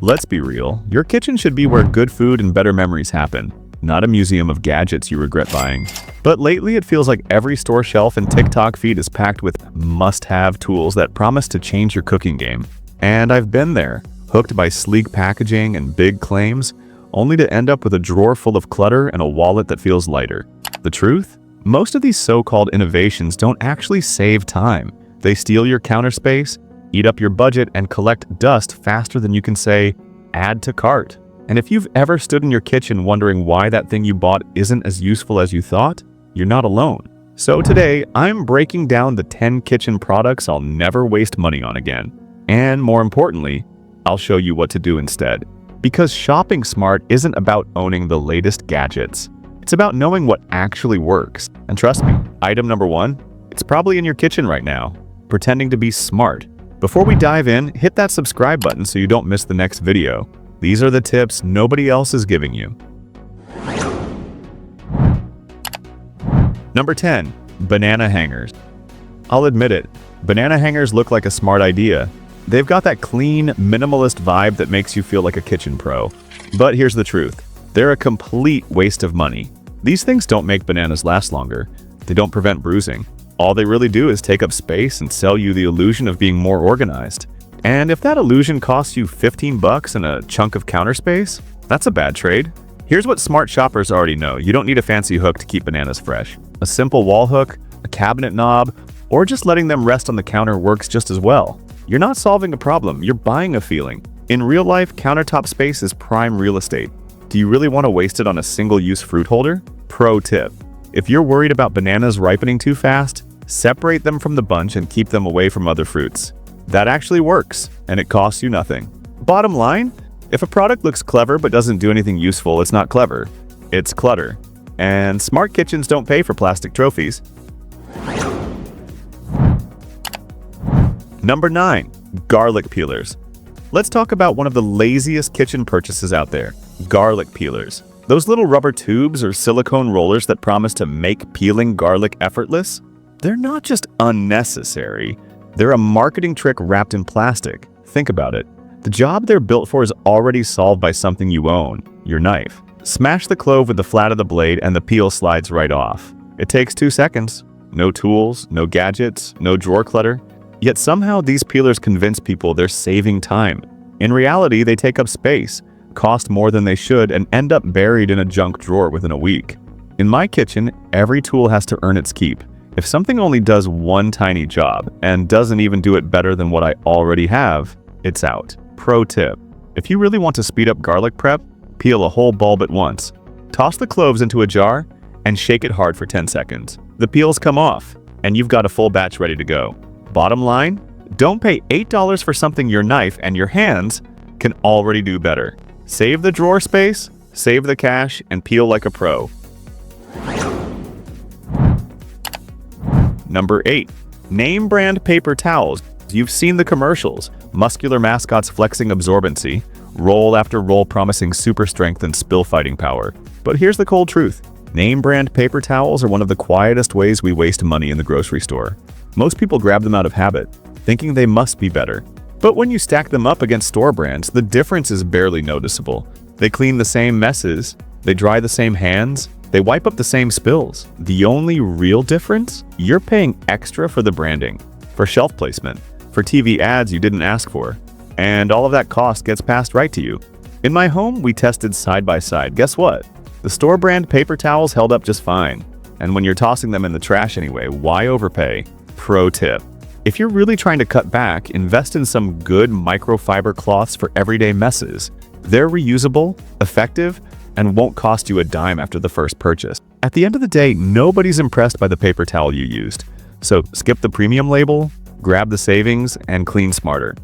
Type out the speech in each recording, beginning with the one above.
Let's be real, your kitchen should be where good food and better memories happen, not a museum of gadgets you regret buying. But lately it feels like every store shelf and TikTok feed is packed with must-have tools that promise to change your cooking game. And I've been there, hooked by sleek packaging and big claims, only to end up with a drawer full of clutter and a wallet that feels lighter. The truth? Most of these so-called innovations don't actually save time. They steal your counter space, eat up your budget, and collect dust faster than you can say, add to cart. And if you've ever stood in your kitchen wondering why that thing you bought isn't as useful as you thought, you're not alone. So today, I'm breaking down the 10 kitchen products I'll never waste money on again. And more importantly, I'll show you what to do instead. Because shopping smart isn't about owning the latest gadgets. It's about knowing what actually works. And trust me, item number 1, it's probably in your kitchen right now, pretending to be smart. Before we dive in, hit that subscribe button so you don't miss the next video. These are the tips nobody else is giving you. Number 10. Banana hangers. I'll admit it, banana hangers look like a smart idea. They've got that clean, minimalist vibe that makes you feel like a kitchen pro. But here's the truth. They're a complete waste of money. These things don't make bananas last longer. They don't prevent bruising. All they really do is take up space and sell you the illusion of being more organized. And if that illusion costs you 15 bucks and a chunk of counter space, that's a bad trade. Here's what smart shoppers already know. You don't need a fancy hook to keep bananas fresh. A simple wall hook, a cabinet knob, or just letting them rest on the counter works just as well. You're not solving a problem, you're buying a feeling. In real life, countertop space is prime real estate. Do you really want to waste it on a single-use fruit holder? Pro tip. If you're worried about bananas ripening too fast, separate them from the bunch and keep them away from other fruits. That actually works, and it costs you nothing. Bottom line, if a product looks clever but doesn't do anything useful, it's not clever. It's clutter. And smart kitchens don't pay for plastic trophies. Number 9. Garlic peelers. Let's talk about one of the laziest kitchen purchases out there. Garlic peelers. Those little rubber tubes or silicone rollers that promise to make peeling garlic effortless? They're not just unnecessary, they're a marketing trick wrapped in plastic. Think about it. The job they're built for is already solved by something you own, your knife. Smash the clove with the flat of the blade and the peel slides right off. It takes 2 seconds. No tools, no gadgets, no drawer clutter. Yet somehow these peelers convince people they're saving time. In reality, they take up space, cost more than they should, and end up buried in a junk drawer within a week. In my kitchen, every tool has to earn its keep. If something only does one tiny job and doesn't even do it better than what I already have, it's out. Pro tip. If you really want to speed up garlic prep, peel a whole bulb at once. Toss the cloves into a jar and shake it hard for 10 seconds. The peels come off, and you've got a full batch ready to go. Bottom line, don't pay $8 for something your knife and your hands can already do better. Save the drawer space, save the cash, and peel like a pro. Number 8. Name brand paper towels. You've seen the commercials. Muscular mascots flexing absorbency, roll after roll promising super strength and spill fighting power. But here's the cold truth. Name brand paper towels are one of the quietest ways we waste money in the grocery store. Most people grab them out of habit, thinking they must be better. But when you stack them up against store brands, the difference is barely noticeable. They clean the same messes, they dry the same hands, they wipe up the same spills. The only real difference? You're paying extra for the branding, for shelf placement, for TV ads you didn't ask for. And all of that cost gets passed right to you. In my home, we tested side by side. Guess what? The store brand paper towels held up just fine. And when you're tossing them in the trash anyway, why overpay? Pro tip. If you're really trying to cut back, invest in some good microfiber cloths for everyday messes. They're reusable, effective, and won't cost you a dime after the first purchase. At the end of the day, nobody's impressed by the paper towel you used. So skip the premium label, grab the savings, and clean smarter.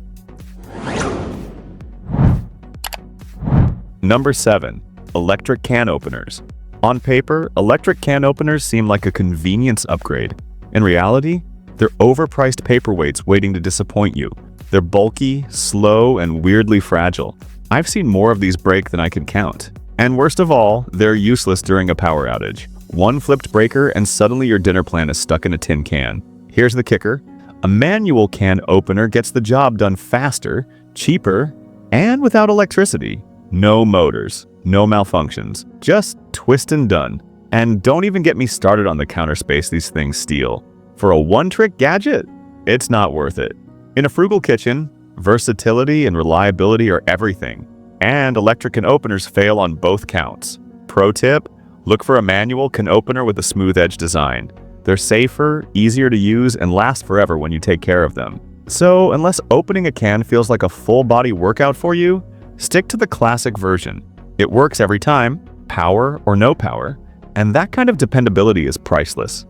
Number 7. Electric can openers. On paper, electric can openers seem like a convenience upgrade. In reality, they're overpriced paperweights waiting to disappoint you. They're bulky, slow, and weirdly fragile. I've seen more of these break than I can count. And worst of all, they're useless during a power outage. One flipped breaker and suddenly your dinner plan is stuck in a tin can. Here's the kicker. A manual can opener gets the job done faster, cheaper, And without electricity. No motors, no malfunctions, just twist and done. And don't even get me started on the counter space these things steal. For a one-trick gadget, it's not worth it. In a frugal kitchen, versatility and reliability are everything. And electric can openers fail on both counts. Pro tip, look for a manual can opener with a smooth edge design. They're safer, easier to use, and last forever when you take care of them. So unless opening a can feels like a full-body workout for you, stick to the classic version. It works every time, power or no power, and that kind of dependability is priceless.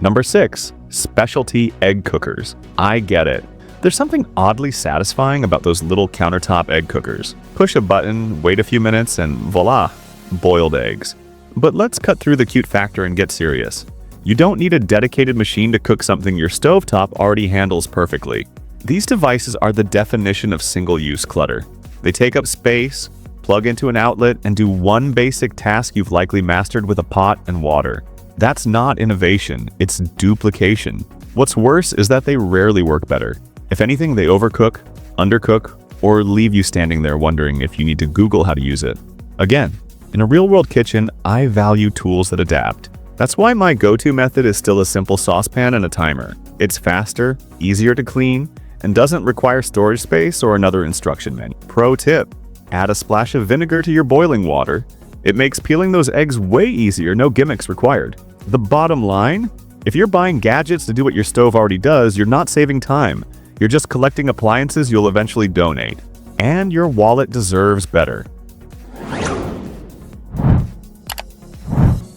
Number 6. Specialty egg cookers. I get it. There's something oddly satisfying about those little countertop egg cookers. Push a button, wait a few minutes, and voila, boiled eggs. But let's cut through the cute factor and get serious. You don't need a dedicated machine to cook something your stovetop already handles perfectly. These devices are the definition of single-use clutter. They take up space, plug into an outlet, and do one basic task you've likely mastered with a pot and water. That's not innovation, it's duplication. What's worse is that they rarely work better. If anything, they overcook, undercook, or leave you standing there wondering if you need to Google how to use it. Again, in a real-world kitchen, I value tools that adapt. That's why my go-to method is still a simple saucepan and a timer. It's faster, easier to clean, and doesn't require storage space or another instruction manual. Pro tip, add a splash of vinegar to your boiling water. It makes peeling those eggs way easier, no gimmicks required. The bottom line, if you're buying gadgets to do what your stove already does, you're not saving time. You're just collecting appliances you'll eventually donate. And your wallet deserves better.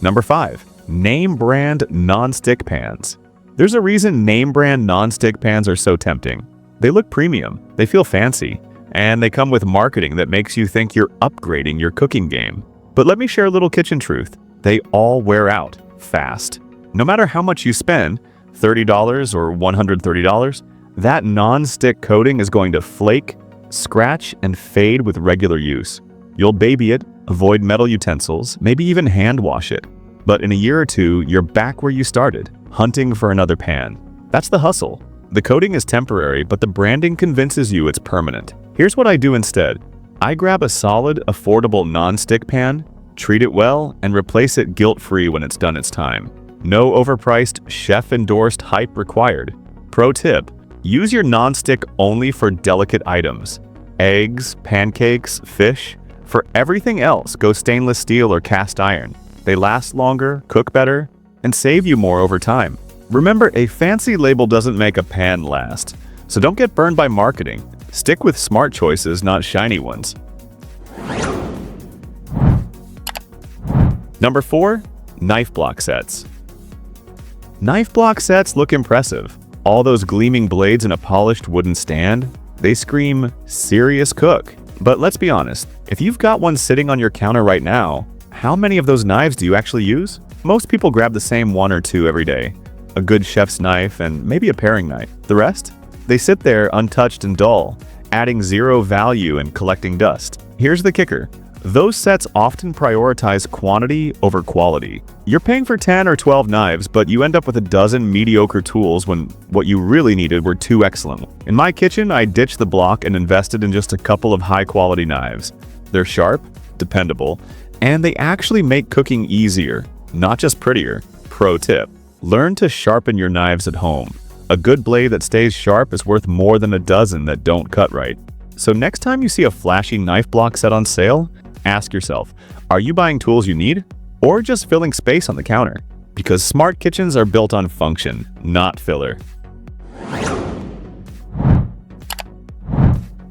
Number 5. Name brand nonstick pans. There's a reason name brand nonstick pans are so tempting. They look premium, they feel fancy, and they come with marketing that makes you think you're upgrading your cooking game. But let me share a little kitchen truth. They all wear out fast. No matter how much you spend, $30 or $130, that non-stick coating is going to flake, scratch, and fade with regular use. You'll baby it, avoid metal utensils, maybe even hand wash it. But in a year or two, you're back where you started, hunting for another pan. That's the hustle. The coating is temporary, but the branding convinces you it's permanent. Here's what I do instead. I grab a solid, affordable non-stick pan, treat it well, and replace it guilt-free when it's done its time. No overpriced, chef-endorsed hype required. Pro tip, use your non-stick only for delicate items. Eggs, pancakes, fish. For everything else, go stainless steel or cast iron. They last longer, cook better, and save you more over time. Remember, a fancy label doesn't make a pan last, so don't get burned by marketing. Stick with smart choices, not shiny ones. Number 4. Knife block sets. Knife block sets look impressive. All those gleaming blades in a polished wooden stand, they scream serious cook. But let's be honest, if you've got one sitting on your counter right now, how many of those knives do you actually use? Most people grab the same one or two every day. A good chef's knife and maybe a paring knife. The rest? They sit there untouched and dull, adding zero value and collecting dust. Here's the kicker. Those sets often prioritize quantity over quality. You're paying for 10 or 12 knives, but you end up with a dozen mediocre tools when what you really needed were 2 excellent. In my kitchen, I ditched the block and invested in just a couple of high-quality knives. They're sharp, dependable, and they actually make cooking easier, not just prettier. Pro tip, learn to sharpen your knives at home. A good blade that stays sharp is worth more than a dozen that don't cut right. So next time you see a flashy knife block set on sale, ask yourself, are you buying tools you need or just filling space on the counter? Because smart kitchens are built on function, not filler.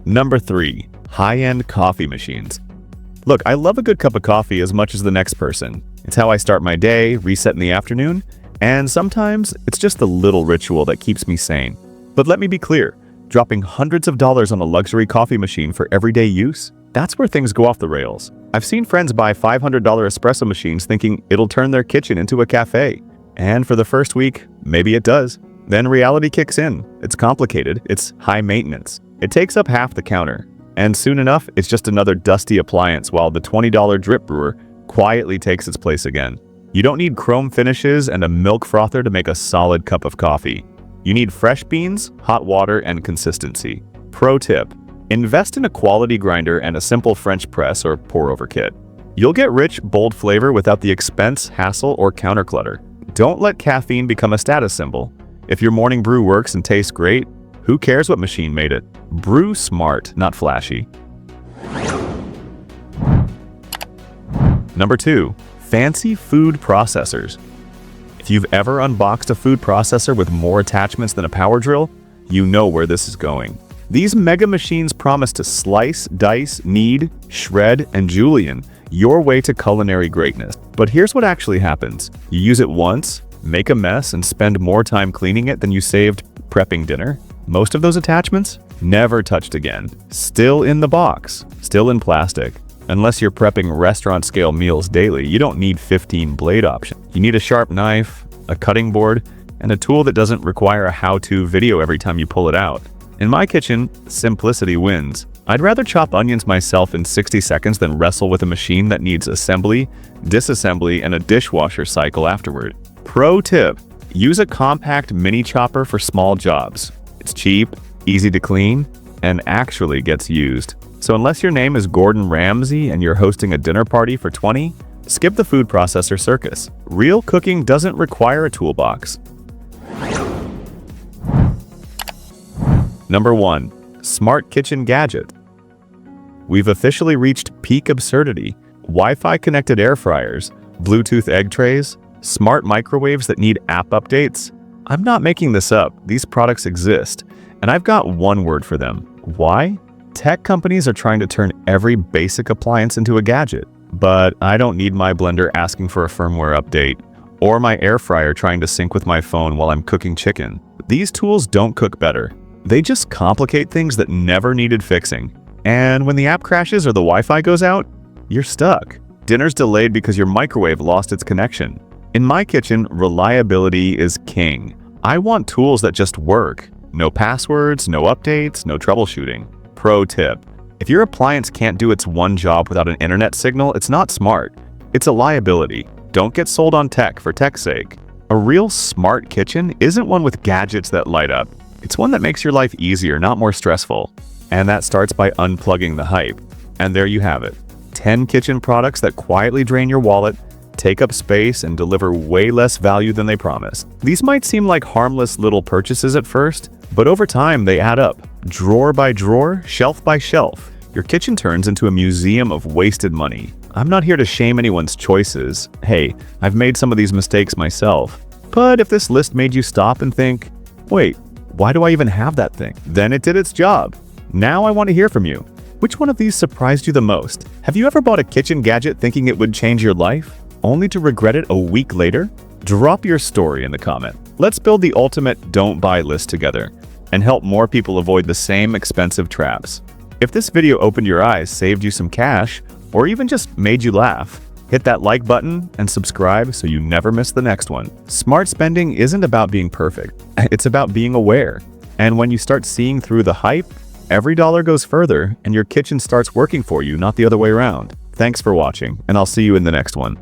Number 3. High-end coffee machines. Look, I love a good cup of coffee as much as the next person. It's how I start my day, reset in the afternoon, and sometimes it's just the little ritual that keeps me sane. But let me be clear, dropping hundreds of dollars on a luxury coffee machine for everyday use? That's where things go off the rails. I've seen friends buy $500 espresso machines thinking it'll turn their kitchen into a cafe. And for the first week, maybe it does. Then reality kicks in. It's complicated, it's high maintenance. It takes up half the counter. And soon enough, it's just another dusty appliance while the $20 drip brewer quietly takes its place again. You don't need chrome finishes and a milk frother to make a solid cup of coffee. You need fresh beans, hot water, and consistency. Pro tip: invest in a quality grinder and a simple French press or pour-over kit. You'll get rich, bold flavor without the expense, hassle, or counter clutter. Don't let caffeine become a status symbol. If your morning brew works and tastes great, who cares what machine made it? Brew smart, not flashy. Number 2. Fancy food processors. If you've ever unboxed a food processor with more attachments than a power drill, you know where this is going. These mega machines promise to slice, dice, knead, shred, and julienne your way to culinary greatness. But here's what actually happens. You use it once, make a mess, and spend more time cleaning it than you saved prepping dinner. Most of those attachments never touched again. Still in the box, still in plastic. Unless you're prepping restaurant-scale meals daily, you don't need 15 blade options. You need a sharp knife, a cutting board, and a tool that doesn't require a how-to video every time you pull it out. In my kitchen, simplicity wins. I'd rather chop onions myself in 60 seconds than wrestle with a machine that needs assembly, disassembly, and a dishwasher cycle afterward. Pro tip: use a compact mini chopper for small jobs. It's cheap, easy to clean, and actually gets used. So unless your name is Gordon Ramsay and you're hosting a dinner party for 20, skip the food processor circus. Real cooking doesn't require a toolbox. Number 1. Smart kitchen gadget. We've officially reached peak absurdity. Wi-Fi connected air fryers, Bluetooth egg trays, smart microwaves that need app updates. I'm not making this up. These products exist, and I've got one word for them. Why? Tech companies are trying to turn every basic appliance into a gadget. But I don't need my blender asking for a firmware update, or my air fryer trying to sync with my phone while I'm cooking chicken. These tools don't cook better. They just complicate things that never needed fixing. And when the app crashes or the Wi-Fi goes out, you're stuck. Dinner's delayed because your microwave lost its connection. In my kitchen, reliability is king. I want tools that just work. No passwords, no updates, no troubleshooting. Pro tip: if your appliance can't do its one job without an internet signal, it's not smart. It's a liability. Don't get sold on tech for tech's sake. A real smart kitchen isn't one with gadgets that light up. It's one that makes your life easier, not more stressful. And that starts by unplugging the hype. And there you have it. 10 kitchen products that quietly drain your wallet, take up space, and deliver way less value than they promised. These might seem like harmless little purchases at first, but over time they add up. Drawer by drawer, shelf by shelf. Your kitchen turns into a museum of wasted money. I'm not here to shame anyone's choices. Hey, I've made some of these mistakes myself. But if this list made you stop and think, wait, why do I even have that thing? Then it did its job. Now I want to hear from you. Which one of these surprised you the most? Have you ever bought a kitchen gadget thinking it would change your life, only to regret it a week later? Drop your story in the comment. Let's build the ultimate don't buy list together and help more people avoid the same expensive traps. If this video opened your eyes, saved you some cash, or even just made you laugh, hit that like button and subscribe so you never miss the next one. Smart spending isn't about being perfect. It's about being aware. And when you start seeing through the hype, every dollar goes further and your kitchen starts working for you, not the other way around. Thanks for watching, and I'll see you in the next one.